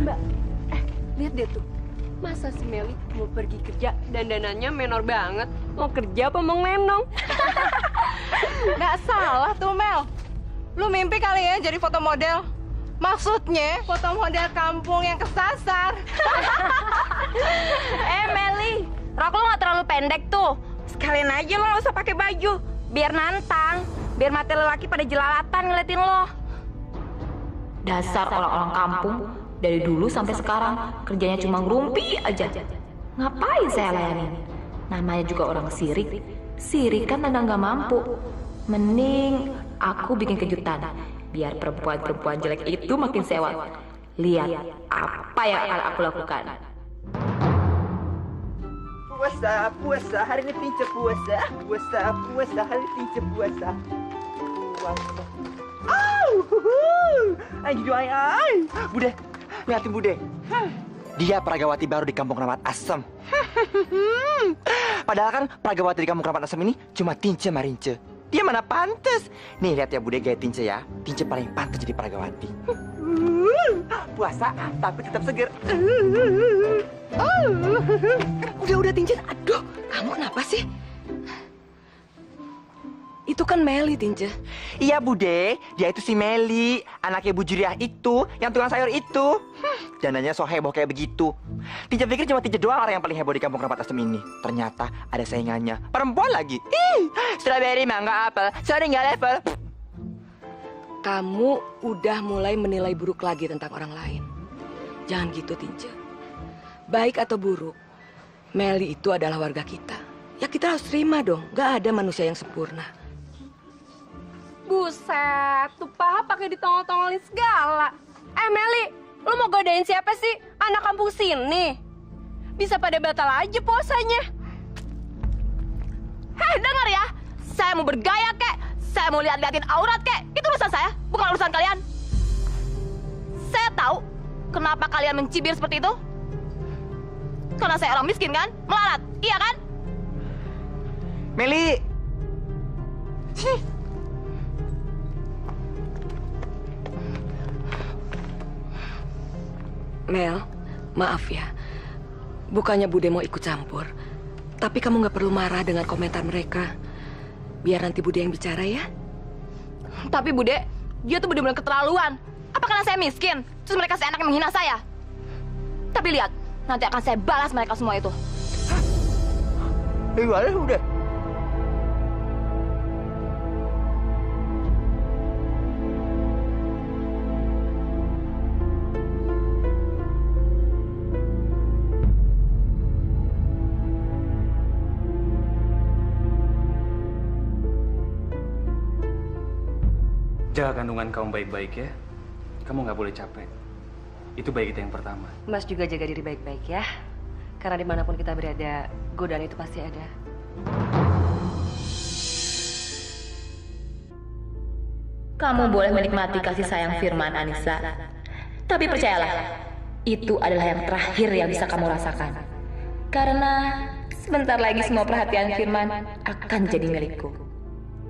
Mbak, lihat deh tuh. Masa si Meli mau pergi kerja dandanannya menor banget? Mau kerja apa mau ngelenong? Nggak salah tuh, Mel. Lu mimpi kali ya jadi foto model? Maksudnya foto model kampung yang kesasar. Meli, rok lo nggak terlalu pendek tuh. Sekalian aja lo nggak usah pakai baju, biar nantang, biar mata lelaki pada jelalatan ngeliatin lo. Dasar orang-orang kampung, dari dulu sampai sekarang kerjanya cuma ngerumpi aja. Ngapain saya layanin? Namanya juga orang sirik. Sirik kan tanda nggak mampu. Mending aku bikin kejutan, biar perempuan-perempuan jelek itu makin sewot. Lihat apa yang akan aku lakukan. Puasa, hari ini pince puasa. Puasa, hari ini pince puasa. Puasa. Ay. Bude, lihatin Bude. Dia Pragawati baru di Kampung Keramat Asem. Padahal kan Pragawati di Kampung Keramat Asem ini cuma Tince Marince. Dia mana pantes. Nih lihat ya Bude, gaya Tince ya. Tince paling pantas jadi Pragawati. Puasa tapi tetap seger. Udah Tince. Aduh, kamu kenapa sih? Itu kan Meli, Tince. Iya Bude, dia itu si Meli, anaknya Bu Juriah itu, yang tukang sayur itu. Dananya so heboh kayak begitu. Tince pikir cuma Tince doang orang yang paling heboh di Kampung Keramat Asem ini. Ternyata ada saingannya, perempuan lagi. Strawberry, mangga, apel, sorry nggak level. Kamu udah mulai menilai buruk lagi tentang orang lain. Jangan gitu, Tince. Baik atau buruk, Meli itu adalah warga kita. Ya kita harus terima dong, gak ada manusia yang sempurna. Buset, tuh paha pakai ditongol-tongolin segala. Meli, lu mau godain siapa sih? Anak kampung sini. Bisa pada batal aja puasanya. Dengar ya, saya mau bergaya kek, saya mau liatin aurat kek, itu urusan saya, bukan urusan kalian. Saya tahu kenapa kalian mencibir seperti itu. Karena saya orang miskin kan, melarat, iya kan? Meli. Mel, maaf ya. Bukannya Bude mau ikut campur. Tapi kamu gak perlu marah dengan komentar mereka. Biar nanti Bude yang bicara ya. Tapi Bude, dia tuh benar-benar keterlaluan. Apa karena saya miskin? Terus mereka seenaknya menghina saya? Tapi lihat, nanti akan saya balas mereka semua itu. Gimana udah? Jaga kandungan kamu baik-baik ya. Kamu nggak boleh capek. Itu baik kita yang pertama. Mas juga jaga diri baik-baik ya. Karena dimanapun kita berada, godaan itu pasti ada. Kamu boleh menikmati kasih sayang Firman, Anissa. Tapi percayalah, itu adalah yang terakhir yang bisa kamu rasakan. Karena sebentar lagi semua perhatian Firman akan jadi milikku.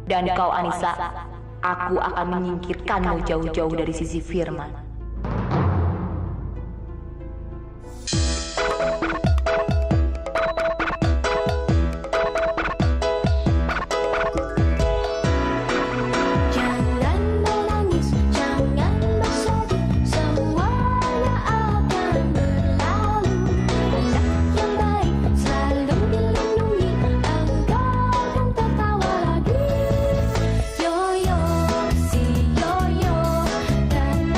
Dan kau, Anissa, aku akan menyingkirkanmu jauh-jauh dari sisi Firman. Yo yo, si yo yo, dan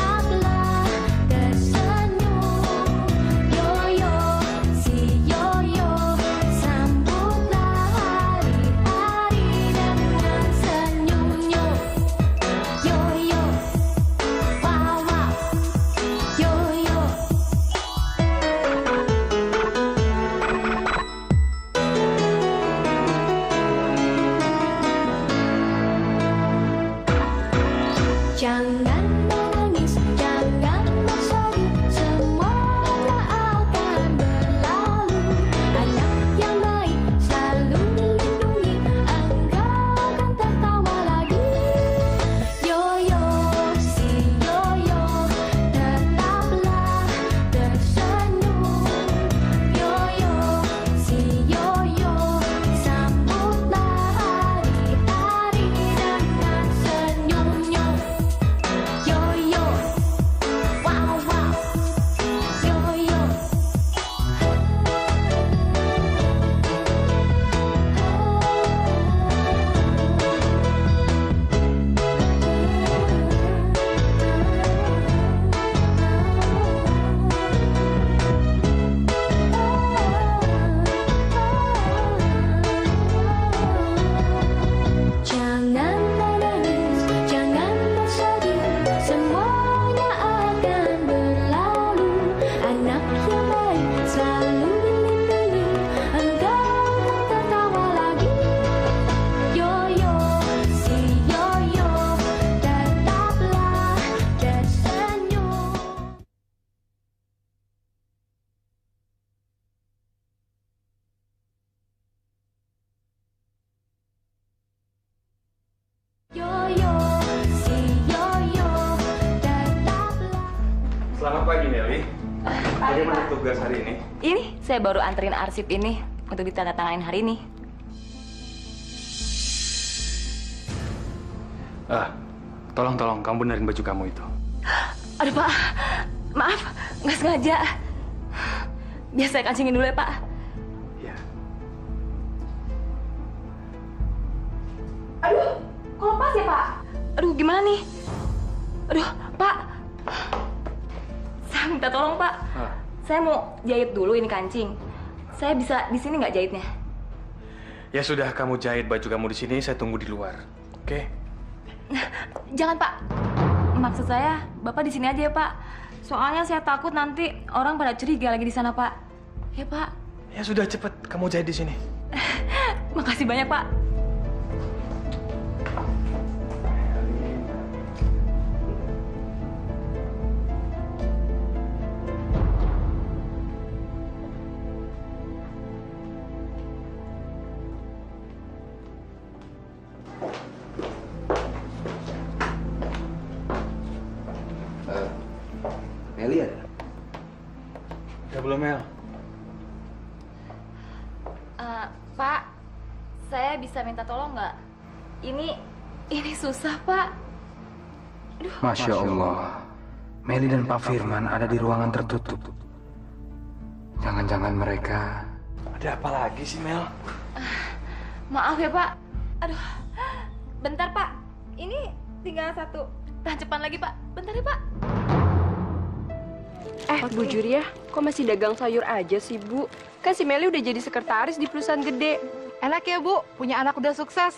Meli. Bagaimana tugas hari ini? Ini saya baru anterin arsip ini untuk ditandatanganin hari ini. Tolong kamu benerin baju kamu itu. Aduh Pak, maaf, nggak sengaja. Biar saya kancingin dulu ya Pak. Iya. Aduh, kok lepas ya Pak? Aduh, gimana nih? Aduh, Pak. Saya minta tolong Pak. Saya mau jahit dulu ini kancing. Saya bisa di sini nggak jahitnya? Ya sudah, kamu jahit baju kamu di sini, saya tunggu di luar. Oke? Jangan Pak. Maksud saya, Bapak di sini aja ya Pak. Soalnya saya takut nanti orang pada curiga lagi di sana Pak. Ya Pak. Ya sudah, cepat kamu jahit di sini. Makasih banyak Pak. Meli ada? Ya belum, Mel. Pak, saya bisa minta tolong nggak? Ini susah Pak. Masya Allah, Meli dan Pak Firman ada di ruangan tertutup. Jangan-jangan mereka... Ada apa lagi sih, Mel? Maaf ya Pak. Aduh, bentar Pak. Ini tinggal satu tancepan lagi Pak. Bentar ya Pak. Bu Juriah, kok masih dagang sayur aja sih, Bu? Kan si Meli udah jadi sekretaris di perusahaan gede. Enak ya, Bu. Punya anak udah sukses.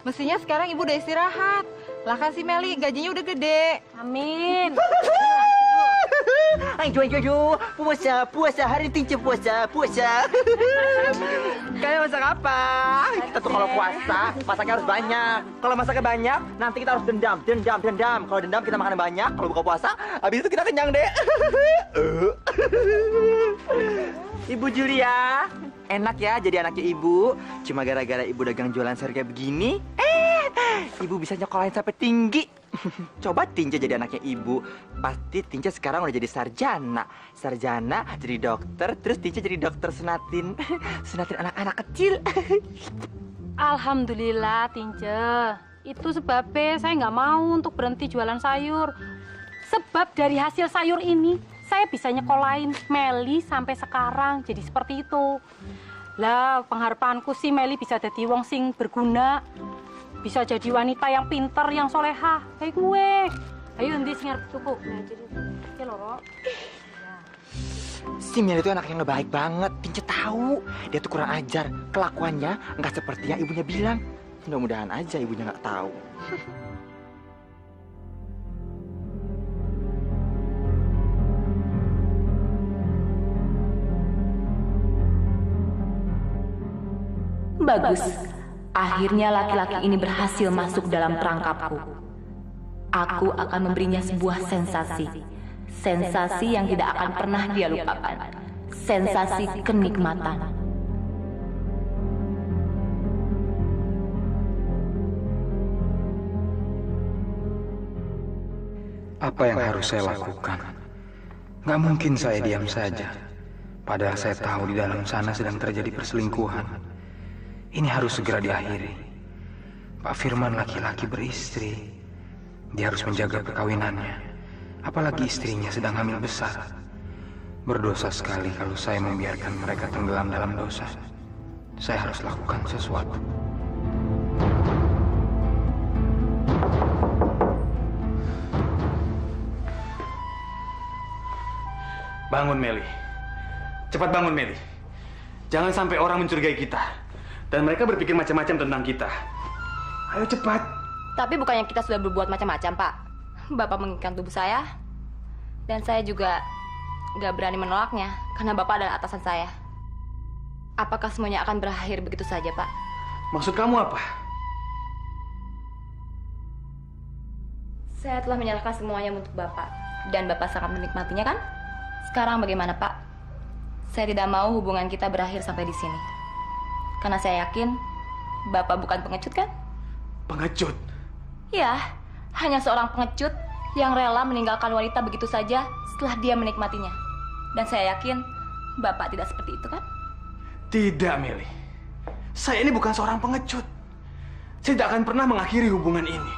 Mestinya sekarang Ibu udah istirahat. Lah kan si Meli gajinya udah gede. Amin. Ayo, puasa, hari ini puasa. Kalian masak apa? Kita tuh kalau puasa, masaknya harus banyak. Kalau masaknya banyak, nanti kita harus dendam. Kalau dendam kita makan banyak, kalau buka puasa, habis itu kita kenyang deh. Ibu Julia, enak ya jadi anaknya Ibu. Cuma gara-gara Ibu dagang jualan sayur kayak begini, Ibu bisa nyekolahin sampai tinggi. Coba Tinja jadi anaknya Ibu. Pasti Tinja sekarang udah jadi sarjana jadi dokter. Terus Tinja jadi dokter sunatin anak-anak kecil. Alhamdulillah Tinja. Itu sebabnya saya nggak mau untuk berhenti jualan sayur. Sebab dari hasil sayur ini saya bisa nyekolahin Meli sampai sekarang jadi seperti itu. Lah pengharapanku sih Meli bisa jadi wong sing berguna. Bisa jadi wanita yang pinter, yang soleha kayak gue. Ayo nanti sing arep tuku. Oke lho. Si Meli itu anak yang baik banget. Tinja tahu dia tuh kurang ajar. Kelakuannya nggak seperti yang ibunya bilang. Mudah-mudahan aja ibunya nggak tahu. Bagus. Akhirnya laki-laki ini berhasil masuk dalam perangkapku. Aku akan memberinya sebuah sensasi. Sensasi yang tidak akan pernah dia lupakan. Sensasi kenikmatan. Apa yang harus saya lakukan? Gak mungkin saya diam saja. Padahal saya tahu di dalam sana sedang terjadi perselingkuhan. Ini harus segera diakhiri. Pak Firman laki-laki beristri. Dia harus menjaga perkawinannya. Apalagi istrinya sedang hamil besar. Berdosa sekali kalau saya membiarkan mereka tenggelam dalam dosa. Saya harus lakukan sesuatu. Bangun, Meli. Cepat bangun, Meli. Jangan sampai orang mencurigai kita. Dan mereka berpikir macam-macam tentang kita. Ayo cepat. Tapi bukannya kita sudah berbuat macam-macam, Pak. Bapak menginginkan tubuh saya. Dan saya juga nggak berani menolaknya. Karena Bapak adalah atasan saya. Apakah semuanya akan berakhir begitu saja, Pak? Maksud kamu apa? Saya telah menyerahkan semuanya untuk Bapak. Dan Bapak sangat menikmatinya, kan? Sekarang bagaimana, Pak? Saya tidak mau hubungan kita berakhir sampai di sini. Karena saya yakin Bapak bukan pengecut, kan? Pengecut? Ya, hanya seorang pengecut yang rela meninggalkan wanita begitu saja setelah dia menikmatinya. Dan saya yakin Bapak tidak seperti itu kan? Tidak, Meli. Saya ini bukan seorang pengecut. Saya tidak akan pernah mengakhiri hubungan ini.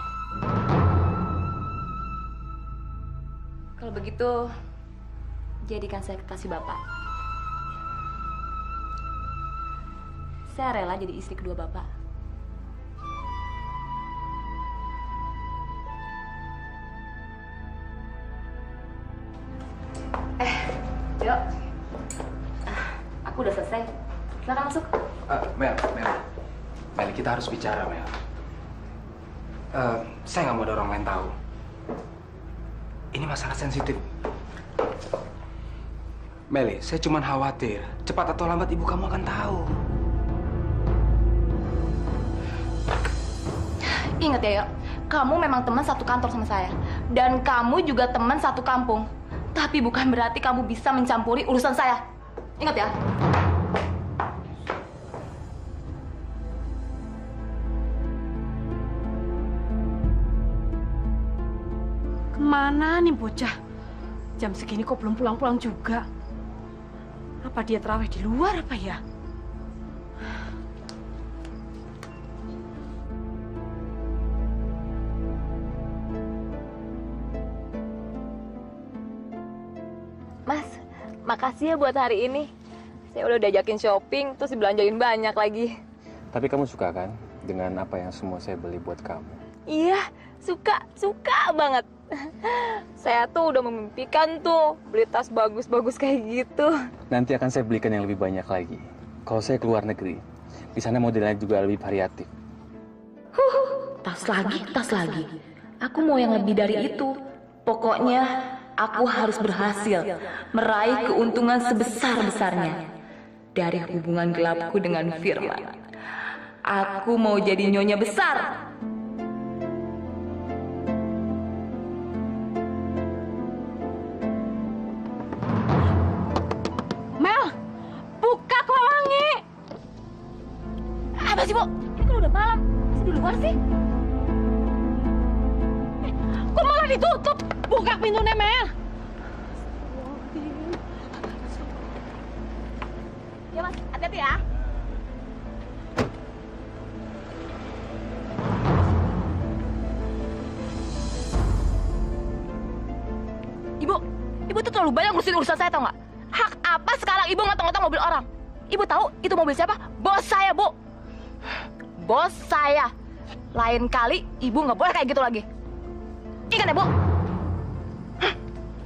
Kalau begitu, jadikan saya kekasih Bapak. Saya rela jadi istri kedua Bapak. Yuk. Aku udah selesai. Silakan masuk. Mel, kita harus bicara, Mel. Saya nggak mau ada orang lain tahu. Ini masalah sensitif. Meli, saya cuma khawatir. Cepat atau lambat ibu kamu akan tahu. Ingat ya, Yok. Kamu memang teman satu kantor sama saya. Dan kamu juga teman satu kampung. Tapi bukan berarti kamu bisa mencampuri urusan saya. Ingat ya. Kemana nih bocah? Jam segini kok belum pulang-pulang juga? Apa dia terawih di luar apa ya? Mas, makasih ya buat hari ini. Saya udah diajakin shopping, terus dibelanjain banyak lagi. Tapi kamu suka kan dengan apa yang semua saya beli buat kamu? Iya, suka banget. Saya tuh udah memimpikan tuh beli tas bagus-bagus kayak gitu. Nanti akan saya belikan yang lebih banyak lagi. Kalau saya keluar negeri, di sana modelnya juga lebih variatif. Tas lagi. Aku mau yang lebih dari itu. Pokoknya aku harus berhasil meraih keuntungan sebesar-besarnya dari hubungan gelapku dengan Firman. Aku mau jadi nyonya besar. Mel, buka kolangi. Apa sih, Bu? Ini kan udah malam. Masih di luar sih? Kok malah ditutup? Buka pintunya, Mel. Ya, Mas. Hati-hati ya. Ibu tuh terlalu banyak ngurusin urusan saya, tau nggak? Hak apa sekarang Ibu ngotong-ngotong mobil orang? Ibu tahu itu mobil siapa? Bos saya, Bu. Bos saya. Lain kali Ibu nggak boleh kayak gitu lagi. Ingat ya, Bu?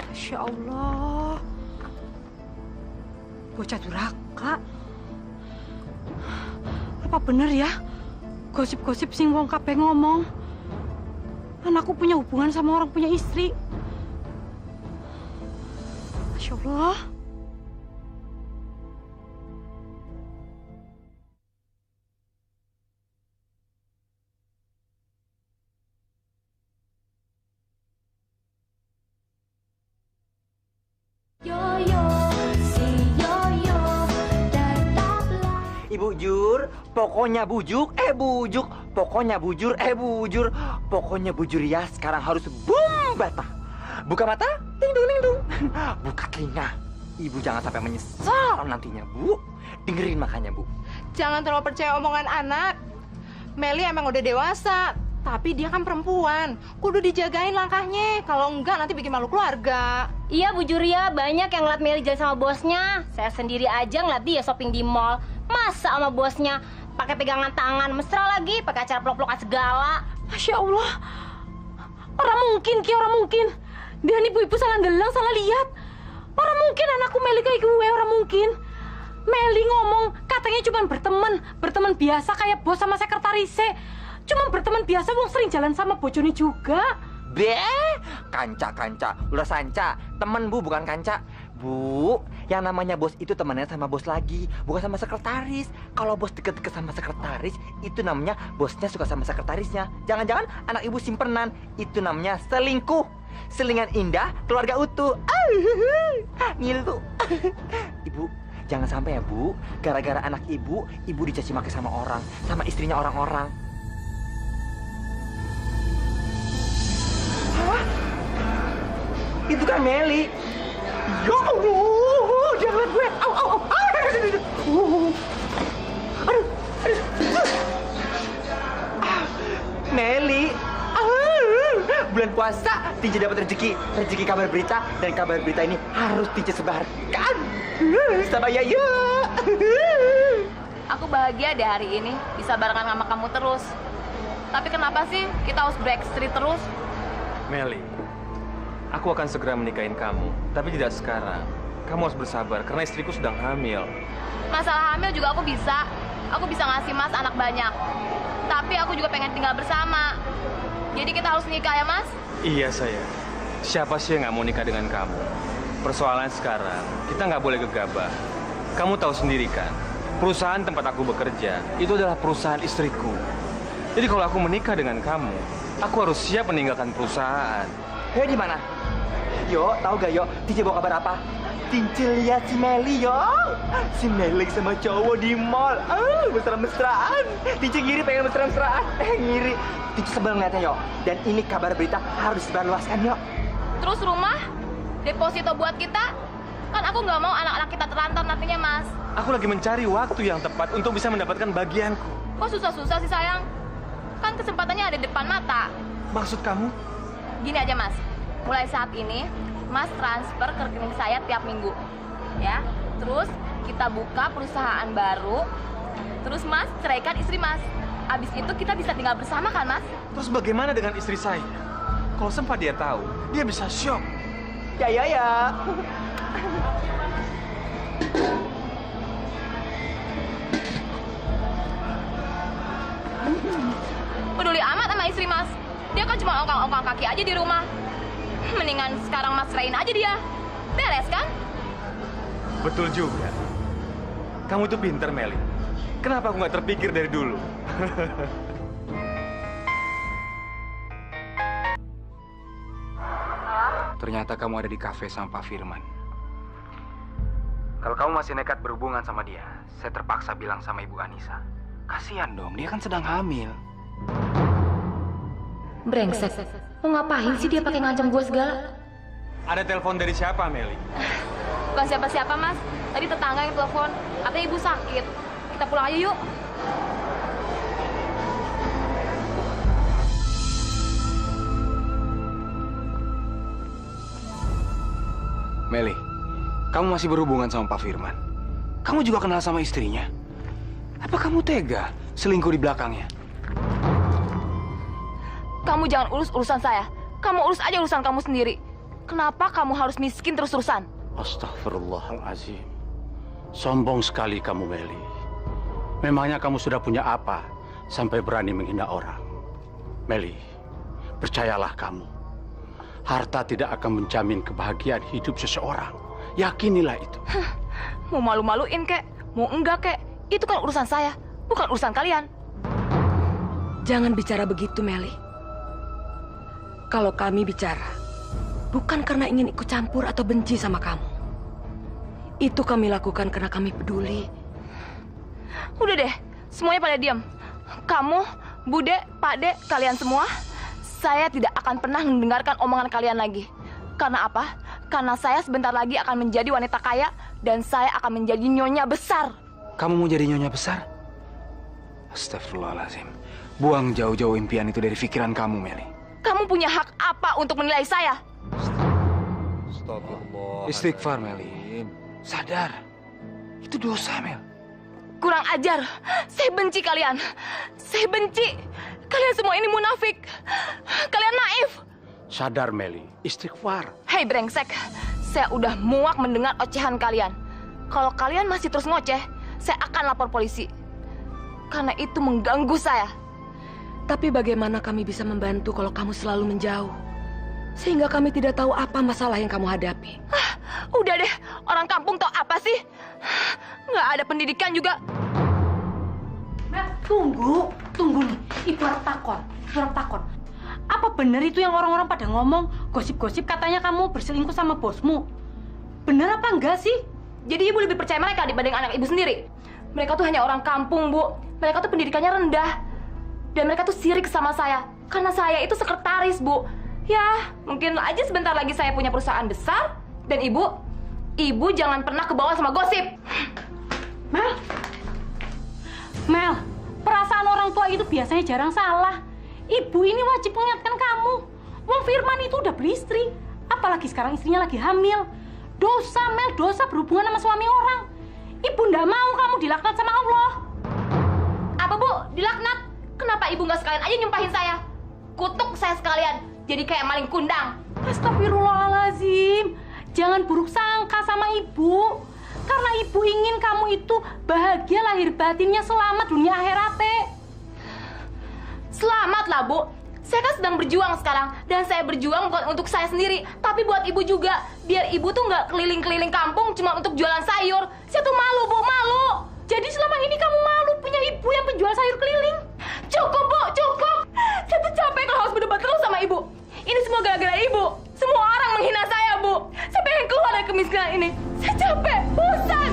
Masya Allah. Bocah durhaka. Apa bener ya? Gosip-gosip sing wong kabeh ngomong. Anakku punya hubungan sama orang punya istri. Masya Allah. Ibu Jur, pokoknya bujuk, bujuk. Pokoknya bujur, bujur. Pokoknya bujur ya, sekarang harus boom bata. Buka mata, ding dung. Buka telinga. Ibu jangan sampai menyesal nantinya, Bu. Dengerin makanya, Bu. Jangan terlalu percaya omongan anak. Meli emang udah dewasa, tapi dia kan perempuan. Kudu dijagain langkahnya. Kalau enggak nanti bikin malu keluarga. Iya, Bu Juria, banyak yang ngeliat Meli jalan sama bosnya. Saya sendiri aja ngeliat dia shopping di mall. Masa sama bosnya pakai pegangan tangan, mesra lagi, pakai acara peluk-pelukan segala. Masya Allah. Orang mungkin, orang mungkin. Dia nih ibu salah ndelang, salah lihat. Orang mungkin anakku Meli kayak gue, orang mungkin. Meli ngomong katanya cuma berteman biasa kayak bos sama sekretarisnya. Cuma berteman biasa, wong sering jalan sama bojone juga. Kanca. Udah sanca. Temen, Bu, bukan kanca. Bu, yang namanya bos itu temannya sama bos lagi, bukan sama sekretaris. Kalau bos deket-deket sama sekretaris, itu namanya bosnya suka sama sekretarisnya. Jangan-jangan anak ibu simpenan, itu namanya selingkuh. Selingan indah, keluarga utuh. Ngilu. Ibu, jangan sampai ya, Bu. Gara-gara anak ibu dicaci maki sama orang, sama istrinya orang-orang. Itu kan Meli. Ya Allah, dia ngeliat gue. Au, au, au. Aduh. Meli. Bulan puasa, Tinja dapat rezeki kabar berita, dan kabar berita ini harus Tinja sebarkan sama Yaya. Aku bahagia deh hari ini bisa barengan sama kamu terus. Tapi kenapa sih kita harus backstreet terus? Meli, aku akan segera menikahin kamu, tapi tidak sekarang. Kamu harus bersabar karena istriku sedang hamil. Masalah hamil juga aku bisa. Aku bisa ngasih Mas anak banyak. Tapi aku juga pengen tinggal bersama. Jadi kita harus nikah ya, Mas? Iya, sayang. Siapa sih yang nggak mau nikah dengan kamu? Persoalan sekarang, kita nggak boleh gegabah. Kamu tahu sendiri kan, perusahaan tempat aku bekerja, itu adalah perusahaan istriku. Jadi kalau aku menikah dengan kamu, aku harus siap meninggalkan perusahaan. Hei, di mana? Yo, tahu gak yo? Tinja bawa kabar apa? Tinja lihat si Meli yo. Si Meli sama cowok di mall. Mesra-mesraan. Tinja ngiri pengen mesra-mesraan. Ngiri. Tinja sebel ngeliatnya yo. Dan ini kabar berita harus disebarluaskan yo. Terus rumah? Deposito buat kita? Kan aku nggak mau anak-anak kita terlantar nantinya, Mas. Aku lagi mencari waktu yang tepat untuk bisa mendapatkan bagianku. Kok susah-susah sih, sayang? Kan kesempatannya ada di depan mata. Maksud kamu? Gini aja, Mas. Mulai saat ini, Mas transfer ke rekening saya tiap minggu. Ya. Terus kita buka perusahaan baru. Terus Mas ceraikan istri Mas. Abis itu kita bisa tinggal bersama kan, Mas? Terus bagaimana dengan istri saya? Kalau sempat dia tahu, dia bisa shock. Ya. Peduli amat sama istri Mas. Dia kan cuma ongkang-ongkang kaki aja di rumah. Mendingan sekarang Mas rain aja dia. Beres kan? Betul juga. Kamu tuh pinter, Meli. Kenapa aku nggak terpikir dari dulu? Ternyata kamu ada di kafe sama Pak Firman. Kalau kamu masih nekat berhubungan sama dia, saya terpaksa bilang sama Ibu Anissa. Kasihan dong, dia kan sedang hamil. Brengsek. Mau ngapain sih dia pakai ngancam gue segala? Ada telepon dari siapa, Meli? Bukan siapa-siapa, Mas. Tadi tetangga yang telepon. Katanya ibu sakit. Kita pulang aja yuk. Meli, kamu masih berhubungan sama Pak Firman. Kamu juga kenal sama istrinya. Apa kamu tega selingkuh di belakangnya? Kamu jangan urus urusan saya. Kamu urus aja urusan kamu sendiri. Kenapa kamu harus miskin terus-terusan? Astagfirullahaladzim. Sombong sekali kamu, Meli. Memangnya kamu sudah punya apa sampai berani menghina orang? Meli, percayalah kamu. Harta tidak akan menjamin kebahagiaan hidup seseorang. Yakinilah itu. Mau malu-maluin kek, mau enggak kek, itu kan urusan saya, bukan urusan kalian. Jangan bicara begitu, Meli. Kalau kami bicara, bukan karena ingin ikut campur atau benci sama kamu. Itu kami lakukan karena kami peduli. Udah deh, semuanya pada diam. Kamu, Bude, Pak De, kalian semua, saya tidak akan pernah mendengarkan omongan kalian lagi. Karena apa? Karena saya sebentar lagi akan menjadi wanita kaya dan saya akan menjadi nyonya besar. Kamu mau jadi nyonya besar? Astagfirullahaladzim. Buang jauh-jauh impian itu dari pikiran kamu, Meli. Kamu punya hak apa untuk menilai saya? Istighfar, Meli. Sadar. Itu dosa, Mel. Kurang ajar. Saya benci kalian. Saya benci. Kalian semua ini munafik. Kalian naif. Sadar, Meli. Istighfar. Hei brengsek. Saya udah muak mendengar ocehan kalian. Kalau kalian masih terus ngoceh, saya akan lapor polisi. Karena itu mengganggu saya. Tapi bagaimana kami bisa membantu kalau kamu selalu menjauh? Sehingga kami tidak tahu apa masalah yang kamu hadapi. Udah deh, orang kampung tahu apa sih? Nggak ada pendidikan juga. Tunggu nih. Ibu harap takon. Apa benar itu yang orang-orang pada ngomong, gosip-gosip katanya kamu berselingkuh sama bosmu? Benar apa enggak sih? Jadi ibu lebih percaya mereka dibanding anak ibu sendiri. Mereka tuh hanya orang kampung, Bu. Mereka tuh pendidikannya rendah. Dan mereka tuh sirik sama saya. Karena saya itu sekretaris, Bu. Ya, mungkin aja sebentar lagi saya punya perusahaan besar. Dan ibu jangan pernah kebawa sama gosip. Mel, perasaan orang tua itu biasanya jarang salah. Ibu ini wajib mengingatkan kamu. Wong Firman itu udah beristri. Apalagi sekarang istrinya lagi hamil. Dosa, Mel, dosa berhubungan sama suami orang. Ibu ndak mau kamu dilaknat sama Allah. Apa, Bu? Dilaknat? Kenapa ibu nggak sekalian aja nyumpahin saya? Kutuk saya sekalian, jadi kayak maling kundang. Astagfirullahaladzim. Jangan buruk sangka sama ibu. Karena ibu ingin kamu itu bahagia lahir batinnya, selamat dunia akhiratnya. Selamat lah, Bu. Saya kan sedang berjuang sekarang. Dan saya berjuang bukan untuk saya sendiri, tapi buat ibu juga. Biar ibu tuh nggak keliling-keliling kampung cuma untuk jualan sayur. Saya tuh malu, Bu, malu. Jadi selama ini kamu malu punya ibu yang penjual sayur keliling? Cukup, Bu, cukup. Saya tuh capek kalau harus berdebat terus sama ibu. Ini semua gara-gara ibu. Semua orang menghina saya, Bu. Saya pengen keluar dari kemiskinan ini. Saya capek, bosan.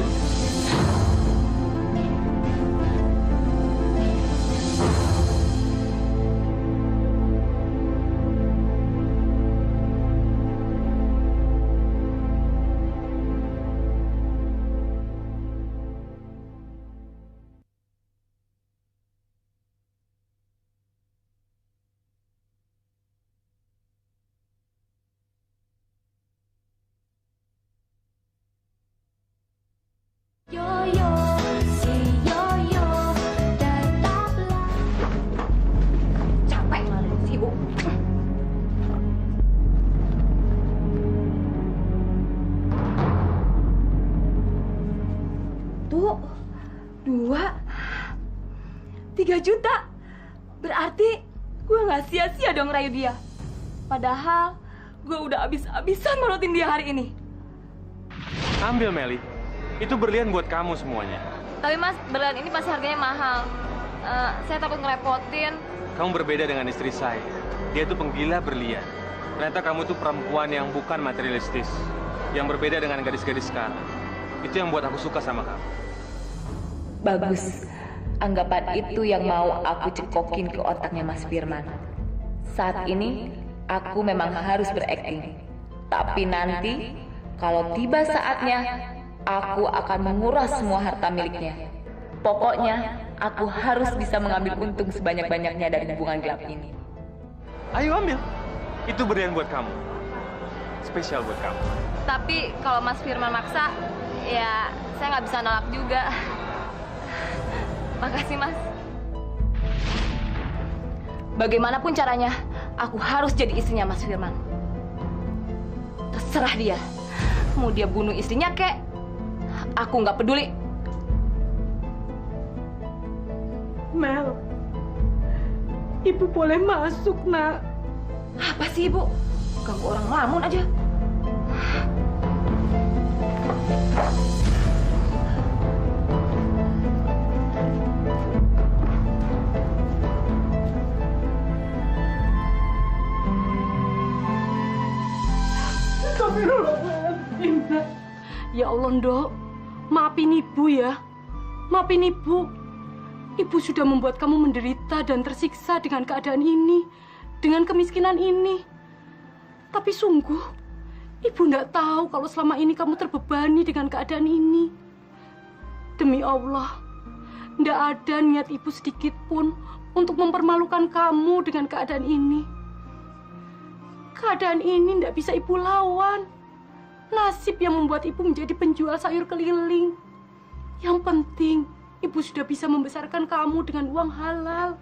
Tuh, 3 juta. Berarti gue nggak sia-sia dong rayu dia. Padahal gue udah abis-abisan nurutin dia hari ini. Ambil, Meli. Itu berlian buat kamu semuanya. Tapi Mas, berlian ini pasti harganya mahal. Saya takut ngerepotin. Kamu berbeda dengan istri saya. Dia tuh penggila berlian. Ternyata kamu tuh perempuan yang bukan materialistis. Yang berbeda dengan gadis-gadis sekarang. Itu yang buat aku suka sama kamu. Bagus. Anggapan itu yang mau aku cekokin ke otaknya Mas Firman. Saat ini, aku memang harus berakting. Tapi nanti, kalau tiba saatnya, aku akan menguras semua harta miliknya. Pokoknya, aku harus bisa mengambil untung sebanyak-banyaknya dari hubungan gelap ini. Ayo ambil. Itu berlian buat kamu. Spesial buat kamu. Tapi kalau Mas Firman maksa, ya saya nggak bisa nolak juga. Makasih, Mas. Bagaimanapun caranya, aku harus jadi istrinya Mas Firman. Terserah dia. Mau dia bunuh istrinya kek, aku nggak peduli. Mel, ibu boleh masuk, nak. Apa sih, Ibu? Ganggu orang lamun aja. Ya Allah, Ndok. Maafin ibu ya. Maafin ibu. Ibu sudah membuat kamu menderita dan tersiksa dengan keadaan ini. Dengan kemiskinan ini. Tapi sungguh, ibu nggak tahu kalau selama ini kamu terbebani dengan keadaan ini. Demi Allah, nggak ada niat ibu sedikit pun untuk mempermalukan kamu dengan keadaan ini. Keadaan ini nggak bisa ibu lawan. Nasib yang membuat ibu menjadi penjual sayur keliling. Yang penting, ibu sudah bisa membesarkan kamu dengan uang halal.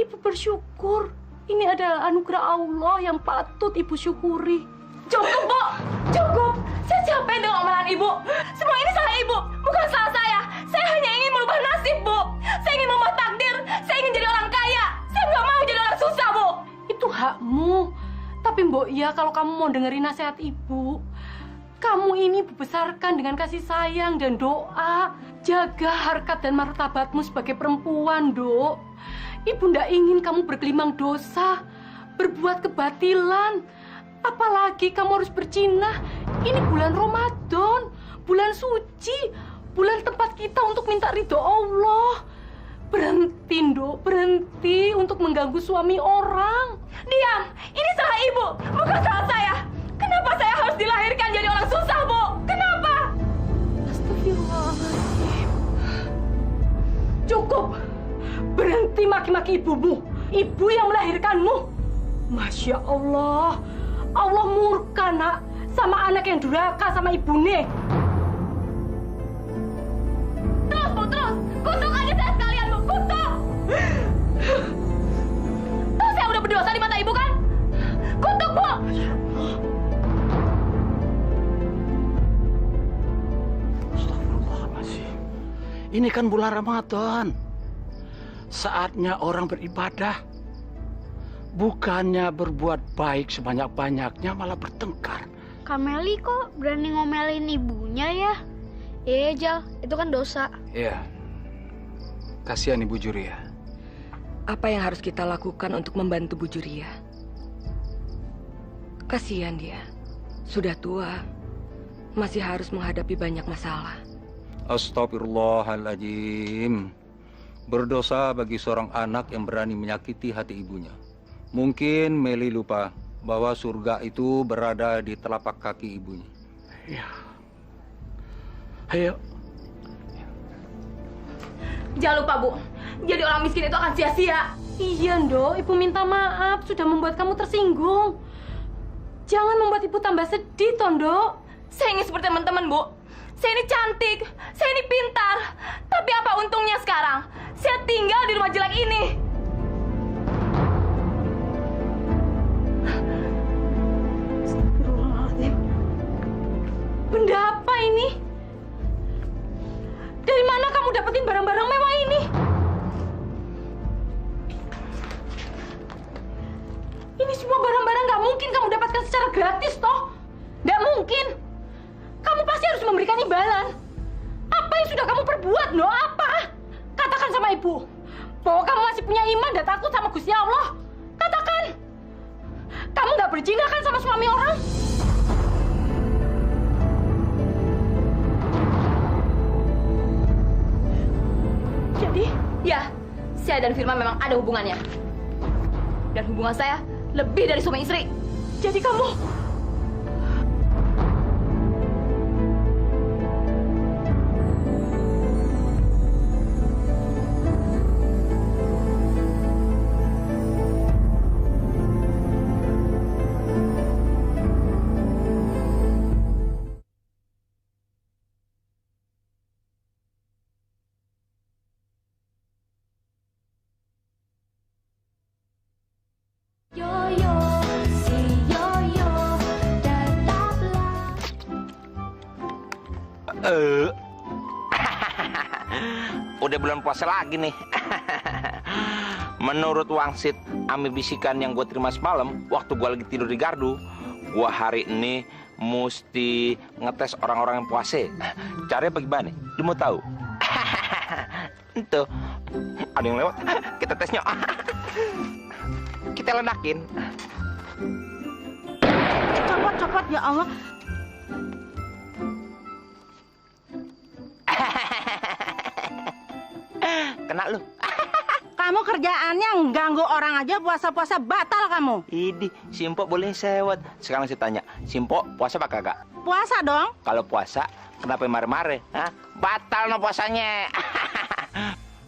Ibu bersyukur. Ini adalah anugerah Allah yang patut ibu syukuri. Cukup, Bu! Cukup! Saya capek dengan omongan ibu. Semua ini salah ibu, bukan salah saya. Saya hanya ingin merubah nasib, Bu. Saya ingin merubah takdir. Saya ingin jadi orang kaya. Saya nggak mau jadi orang susah, Bu. Itu hakmu. Tapi Mbok ya, kalau kamu mau dengerin nasihat ibu, kamu ini dibesarkan dengan kasih sayang dan doa. Jaga harkat dan martabatmu sebagai perempuan, Dok. Ibu ndak ingin kamu bergelimang dosa, berbuat kebatilan. Apalagi kamu harus bercinah. Ini bulan Ramadan, bulan suci, bulan tempat kita untuk minta ridho Allah. Berhenti, Nduk. Berhenti untuk mengganggu suami orang. Diam! Ini salah ibu, bukan salah saya. Kenapa saya harus dilahirkan jadi orang susah, Bu? Kenapa? Astagfirullahaladzim. Cukup. Berhenti maki-maki ibumu. Ibu yang melahirkanmu. Masya Allah. Allah murka, nak. Sama anak yang durhaka sama ibune. Terus, Bu, terus. Kutuk aja saya sekalian, Bu. Kutuk! Tahu saya udah berdosa di mata ibu, kan? Kutuk, Bu! Astagfirullahaladzim. Ini kan bulan Ramadan. Saatnya orang beribadah. Bukannya berbuat baik sebanyak-banyaknya, malah bertengkar. Kak Meli kok berani ngomelin ibunya ya? Jal, itu kan dosa. Iya. Kasihan Ibu Juria. Apa yang harus kita lakukan untuk membantu Bu Juria? Kasihan dia. Sudah tua. Masih harus menghadapi banyak masalah. Astagfirullahaladzim. Berdosa bagi seorang anak yang berani menyakiti hati ibunya. Mungkin Meli lupa bahwa surga itu berada di telapak kaki ibunya. Ya. Ayo. Jangan lupa, Bu. Jadi orang miskin itu akan sia-sia. Iya, Nduk. Ibu minta maaf sudah membuat kamu tersinggung. Jangan membuat ibu tambah sedih, Tondo. Saya ingin seperti teman-teman, Bu. Saya ini cantik, saya ini pintar. Tapi apa untungnya sekarang? Saya tinggal di rumah jelek ini. Astagfirullahaladzim. Benda apa ini? Dari mana kamu dapetin barang-barang mewah ini? Ini semua barang-barang nggak mungkin kamu dapatkan secara gratis, toh? Nggak mungkin. Kamu pasti harus memberikan imbalan. Apa yang sudah kamu perbuat, no? Apa? Katakan sama ibu bahwa kamu masih punya iman dan takut sama Gusti Allah. Katakan. Kamu nggak berzina kan sama suami orang? Jadi, ya, saya dan Firman memang ada hubungannya. Dan hubungan saya lebih dari suami istri. Jadi kamu... Udah bulan puasa lagi nih. Menurut Wangsit, ame bisikan yang gue terima semalam waktu gue lagi tidur di gardu, gue hari ini mesti ngetes orang-orang yang puasa. Caranya bagaimana? Lu mau tahu? Itu ada yang lewat, kita tesnya. Kita ledakin. Copot ya Allah. Kena lu. Kamu kerjaannya ganggu orang aja, puasa-puasa batal kamu. Idi, Simpo boleh sewot. Sekarang saya tanya, Simpo puasa apa kagak? Puasa dong. Kalau puasa, kenapa mare-mare? Hah? Batal no puasanya.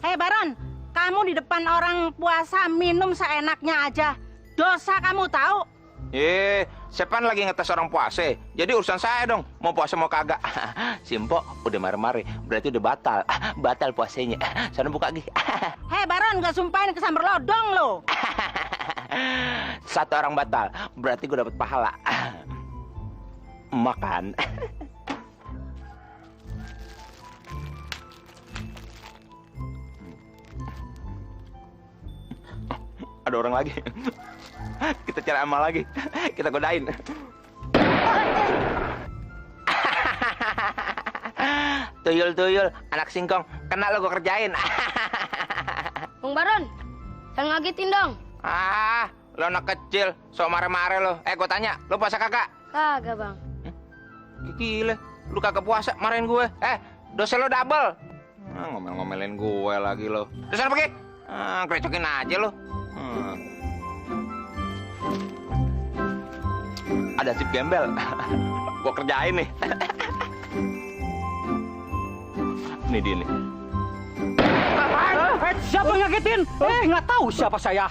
Hei Baron, kamu di depan orang puasa minum seenaknya aja. Dosa kamu tahu? Siapa lagi ngetes orang puasa? Jadi urusan saya dong, mau puasa mau kagak. Simpo udah mare-mare, berarti udah batal. Batal puasanya. Sana buka lagi. Hei Baron, gak sumpahin kesamber lodong lo. Satu orang batal, berarti gue dapet pahala. Makan. Ada orang lagi. Kita cari amal lagi. Kita godain. Tuyul, anak singkong. Kena lo gue kerjain. Bang Baron, jangan ngagetin dong. Lo anak kecil. So mare-mare lo. Gue tanya, lo puasa kagak? Kagak bang. Gila, lu kagak puasa marahin gue. Dosa lo double. Ngomel-ngomelin gue lagi lo. Terus sana pergi. Krecokin aja lo. Ada sip gembel. Gue kerjain nih. Ini dia nih. Siapa yang ngagetin? Nggak tahu siapa saya.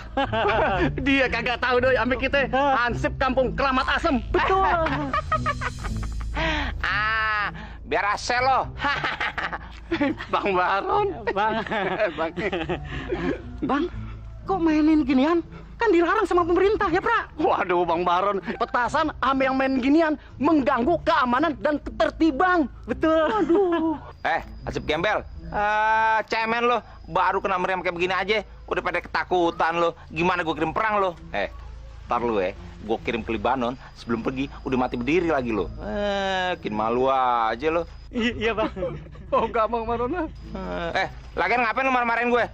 Dia kagak tahu doi ambil kita. Hansip kampung Keramat Asem. Betul. Biar asel lo. Bang Baron. Bang, kok mainin ginian? Kan dilarang sama pemerintah ya, Pra? Waduh, Bang Baron, petasan ame yang main ginian mengganggu keamanan dan ketertiban. Betul. Aduh. Asip gembel. Cemen lo, baru kena meriam kayak begini aja, udah pada ketakutan lo. Gimana gue kirim perang lo? Ntar lo gue kirim ke Libanon, sebelum pergi udah mati berdiri lagi lo. Bikin malu aja lo. Iya bang. Oh enggak Bang Baron. Lagian ngapain lo marah-marahin gue?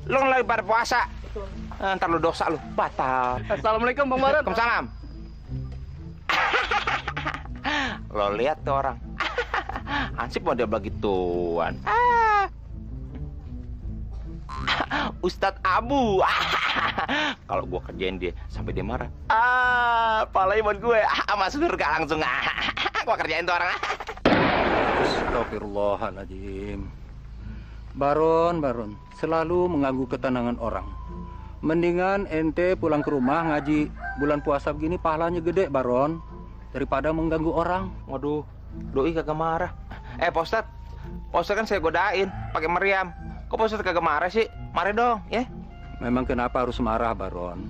Lo kan lagi pada puasa. Ntar lo dosa lo, batal. Assalamualaikum Bang Baron. Waalaikumsalam. Lo lihat tuh orang. Ansip model begituan. Ustadz Abu. Kalau gua kerjain dia sampai dia marah. Palanya buat gue. Masuk surga langsung. Gua kerjain tuh orang. Astagfirullahaladzim. Baron, selalu mengganggu ketenangan orang. Mendingan ente pulang ke rumah ngaji bulan puasa begini pahalanya gede, Baron. Daripada mengganggu orang. Waduh, doi kagak marah. Pak Ustadz kan saya godain pakai meriam. Kok Pak Ustadz kagak marah sih? Marah dong, ya. Memang kenapa harus marah, Baron?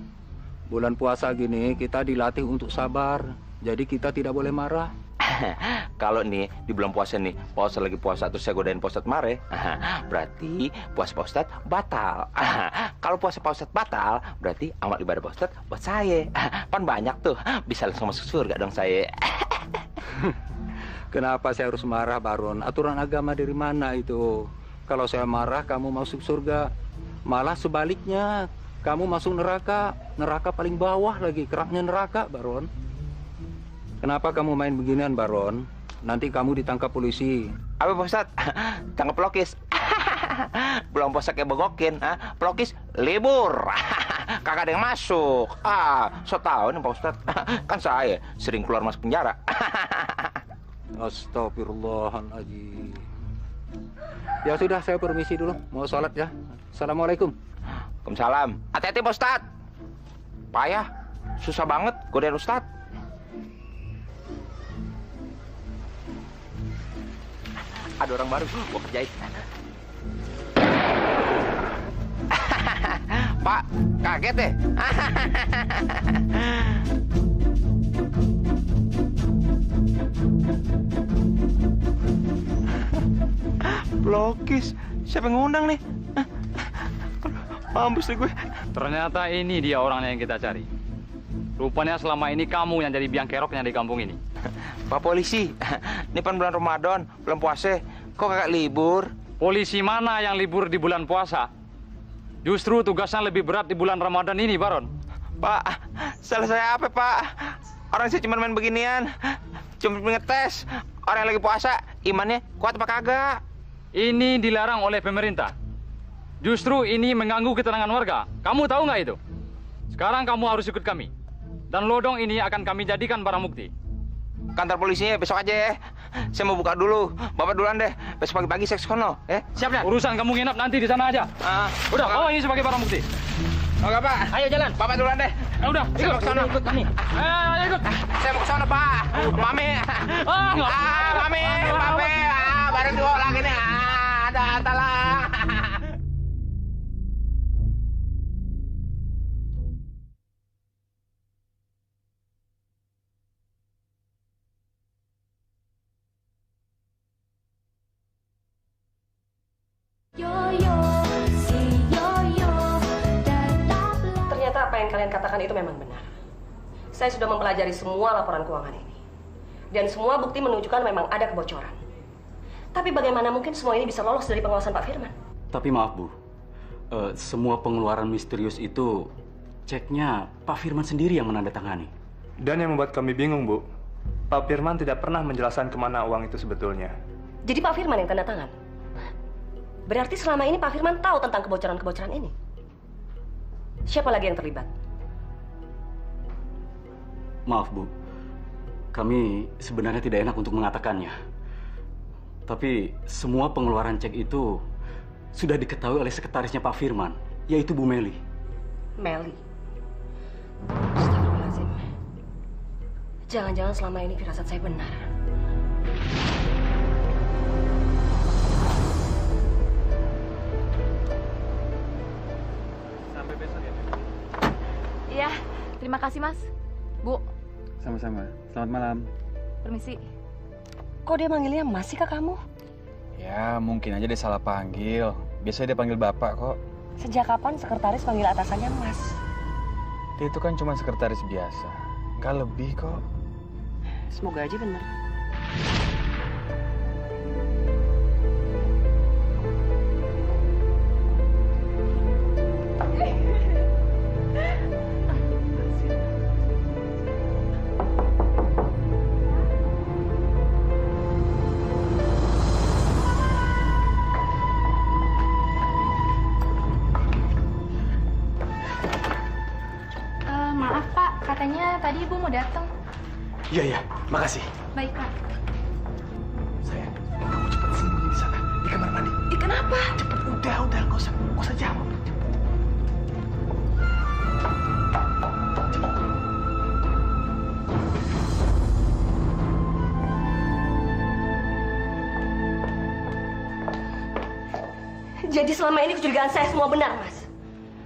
Bulan puasa gini kita dilatih untuk sabar. Jadi kita tidak boleh marah. Kalau nih di bulan puasa nih, Pak Ustadz lagi puasa terus saya godain Pak Ustadz marah, berarti puasa Pak Ustadz batal. Kalau puasa Pak Ustadz batal, berarti amal ibadah Pak Ustadz buat saya. Pan banyak tuh, bisa langsung masuk surga dong saya. Kenapa saya harus marah, Baron? Aturan agama dari mana itu? Kalau saya marah, kamu masuk surga. Malah sebaliknya, kamu masuk neraka. Neraka paling bawah lagi, keraknya neraka, Baron. Kenapa kamu main beginian, Baron? Nanti kamu ditangkap polisi. Apa Pak Ustadz? Tangkap pelokis. Belum puasa kayak begokin. Pelokis libur. Kagak ada yang masuk. So tau nih Pak Ustadz. Kan saya sering keluar masuk penjara. Astagfirullahaladzim. Ya sudah, saya permisi dulu. Mau sholat ya. Assalamualaikum. Waalaikumsalam. Hati-hati Pak Ustadz. Payah. Susah banget godain Ustadz. Ada orang baru, gua kerjain. Pak, kaget deh. Blokis, siapa yang ngundang nih? Mampus deh gue. Ternyata ini dia orangnya yang kita cari. Rupanya selama ini kamu yang jadi biang keroknya di kampung ini. Pak Polisi, ini kan bulan Ramadan, bulan puasa. Kok kakak libur? Polisi mana yang libur di bulan puasa? Justru tugasnya lebih berat di bulan Ramadan ini, Baron. Pak, salah saya apa, Pak? Orang saya cuma main beginian. Cuma ngetes. Orang yang lagi puasa, imannya kuat apa kagak? Ini dilarang oleh pemerintah. Justru ini mengganggu ketenangan warga. Kamu tahu nggak itu? Sekarang kamu harus ikut kami. Dan lodong ini akan kami jadikan barang bukti. Kantor polisinya besok aja ya. Saya mau buka dulu. Bapak duluan deh. Besok pagi-pagi saya ke sono. Siap, Jan? Urusan kamu nginap nanti di sana aja. Udah, bawa ini sebagai barang bukti. Oke, Pak. Ayo jalan. Bapak duluan deh. Udah, saya mau ke sono. ikut kami. Ayo, ikut. Saya mau ke sono, Pak. Mami. Mami. Mami. Baru dua lagi nih. Ada talang. Ternyata apa yang kalian katakan itu memang benar. Saya sudah mempelajari semua laporan keuangan ini. Dan semua bukti menunjukkan memang ada kebocoran. Tapi bagaimana mungkin semua ini bisa lolos dari pengawasan Pak Firman? Tapi maaf Bu, semua pengeluaran misterius itu ceknya Pak Firman sendiri yang menandatangani. Dan yang membuat kami bingung, Bu, Pak Firman tidak pernah menjelaskan kemana uang itu sebetulnya. Jadi Pak Firman yang tanda tangan? Berarti selama ini Pak Firman tahu tentang kebocoran-kebocoran ini. Siapa lagi yang terlibat? Maaf, Bu. Kami sebenarnya tidak enak untuk mengatakannya. Tapi semua pengeluaran cek itu sudah diketahui oleh sekretarisnya Pak Firman, yaitu Bu Meli. Meli. Astagfirullahaladzim. Jangan-jangan selama ini firasat saya benar. Sampai besok ya. Iya, terima kasih Mas. Bu, Sama-sama. Selamat malam. permisi. Kok dia manggilnya Mas sih ke kamu? Ya, mungkin aja dia salah panggil. Biasanya dia panggil Bapak kok. Sejak kapan sekretaris panggil atasannya Mas? Dia itu kan cuma sekretaris biasa. Nggak lebih kok. Semoga aja benar. Maaf Pak, katanya tadi Ibu mau datang. Iya, makasih. Baik Pak. Sayang, kamu cepat sembunyi di sana, di kamar mandi. Kenapa? Cepet, udah, nggak usah jawab. Jadi selama ini kecurigaan saya semua benar, Mas.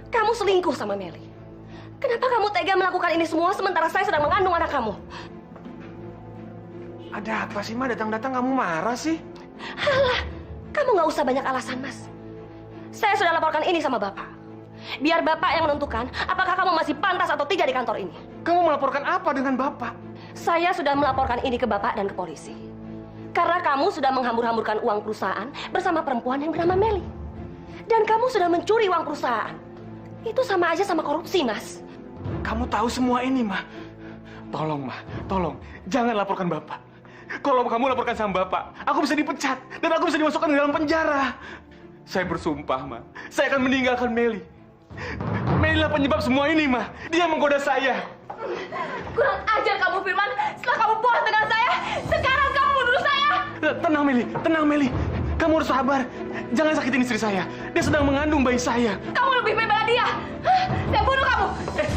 Kamu selingkuh sama Meli. Kenapa kamu tega melakukan ini semua sementara saya sedang mengandung anak kamu? Ada apa sih, Ma? Datang-datang kamu marah sih? Alah, kamu nggak usah banyak alasan, Mas. Saya sudah laporkan ini sama Bapak. Biar Bapak yang menentukan apakah kamu masih pantas atau tidak di kantor ini. Kamu melaporkan apa dengan Bapak? Saya sudah melaporkan ini ke Bapak dan ke polisi. Karena kamu sudah menghambur-hamburkan uang perusahaan bersama perempuan yang bernama Meli. Dan kamu sudah mencuri uang perusahaan. Itu sama aja sama korupsi, Mas. Kamu tahu semua ini, Ma. Tolong, Ma. Tolong. Jangan laporkan Bapak. Kalau kamu laporkan sama Bapak, aku bisa dipecat. Dan aku bisa dimasukkan ke dalam penjara. Saya bersumpah, Ma. Saya akan meninggalkan Meli. Meli lah penyebab semua ini, Ma. Dia menggoda saya. Kurang ajar kamu, Firman. Setelah kamu puas dengan saya, sekarang kamu menuduh saya. Tenang, Meli. Tenang, Meli. Kamu harus sabar. Jangan sakitin istri saya. Dia sedang mengandung bayi saya. Kamu lebih baik bela dia. Hah? Saya bunuh kamu.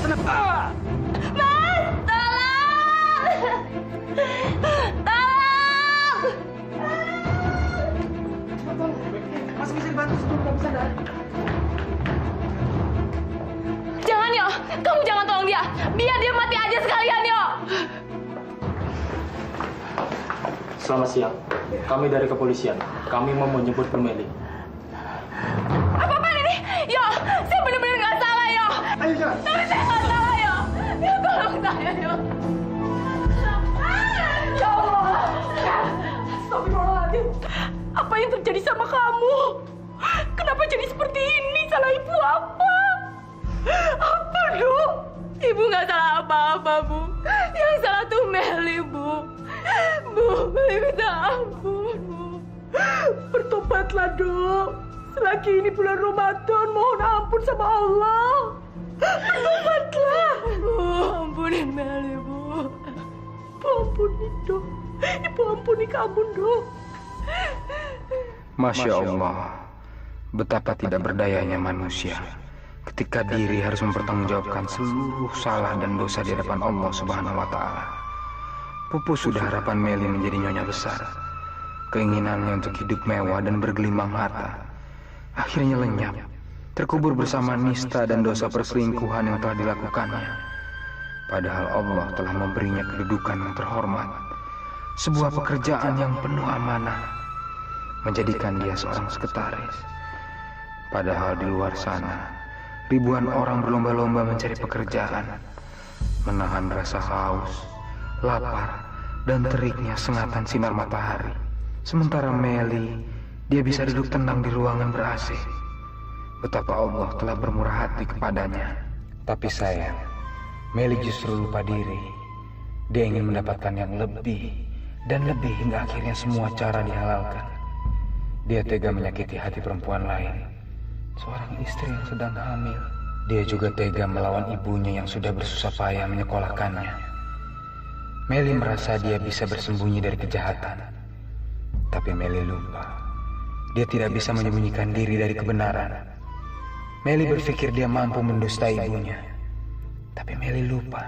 Tenang. Mas, tolong. Tolong. Masih bisa dibantu sebelum kamu sadar. Jangan, Yo. Kamu jangan tolong dia. Biar dia mati aja sekalian, Yo. Selamat siang. Kami dari kepolisian. Kami mau menjemput Bu Meli. Apa-apaan ini? Yo, saya benar-benar nggak salah, Yo. Ayo, jalan. Tapi saya nggak salah, Yo. Yo, tolong saya, Yo. Ya Allah. Astagfirullahaladzim. Apa yang terjadi sama kamu? Kenapa jadi seperti ini? Salah ibu apa? Apa, Du? Ibu nggak salah apa-apa, Bu. Yang salah tuh Meli, Bu. Bu, Meli minta ampun, Bu. Bertobatlah, Dok. Selagi ini bulan Ramadan, mohon ampun sama Allah. Bertobatlah. Bu, ampunin Meli, Bu. Bu, ampuni, Dok. Ibu ampuni kamu, Dok. Masya Allah, betapa tidak berdayanya manusia ketika diri harus mempertanggungjawabkan seluruh salah dan dosa di hadapan Allah Subhanahu wa Ta'ala. Pupus sudah harapan Meli menjadi nyonya besar. Keinginannya untuk hidup mewah dan bergelimang harta akhirnya lenyap, terkubur bersama nista dan dosa perselingkuhan yang telah dilakukannya. Padahal Allah telah memberinya kedudukan yang terhormat, sebuah pekerjaan yang penuh amanah, menjadikan dia seorang sekretaris. Padahal di luar sana, ribuan orang berlomba-lomba mencari pekerjaan, menahan rasa haus, lapar, dan teriknya sengatan sinar matahari. Sementara Meli, dia bisa duduk tenang di ruangan ber-AC. Betapa Allah telah bermurah hati kepadanya. Tapi sayang, Meli justru lupa diri. Dia ingin mendapatkan yang lebih dan lebih hingga akhirnya semua cara dihalalkan. Dia tega menyakiti hati perempuan lain, seorang istri yang sedang hamil. Dia juga tega melawan ibunya yang sudah bersusah payah menyekolahkannya. Meli merasa dia bisa bersembunyi dari kejahatan. Tapi Meli lupa, dia tidak bisa menyembunyikan diri dari kebenaran. Meli berpikir dia mampu mendustai ibunya. Tapi Meli lupa,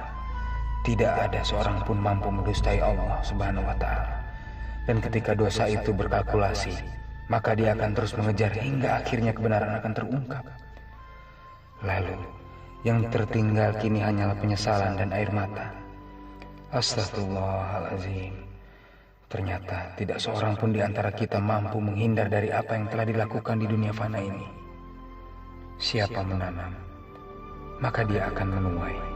tidak ada seorang pun mampu mendustai Allah Subhanahu wa Ta'ala. Dan ketika dosa itu berkalkulasi, maka dia akan terus mengejar hingga akhirnya kebenaran akan terungkap. Lalu, yang tertinggal kini hanyalah penyesalan dan air mata. Astagfirullahaladzim. Ternyata tidak seorang pun di antara kita mampu menghindar dari apa yang telah dilakukan di dunia fana ini. Siapa menanam, maka dia akan menuai.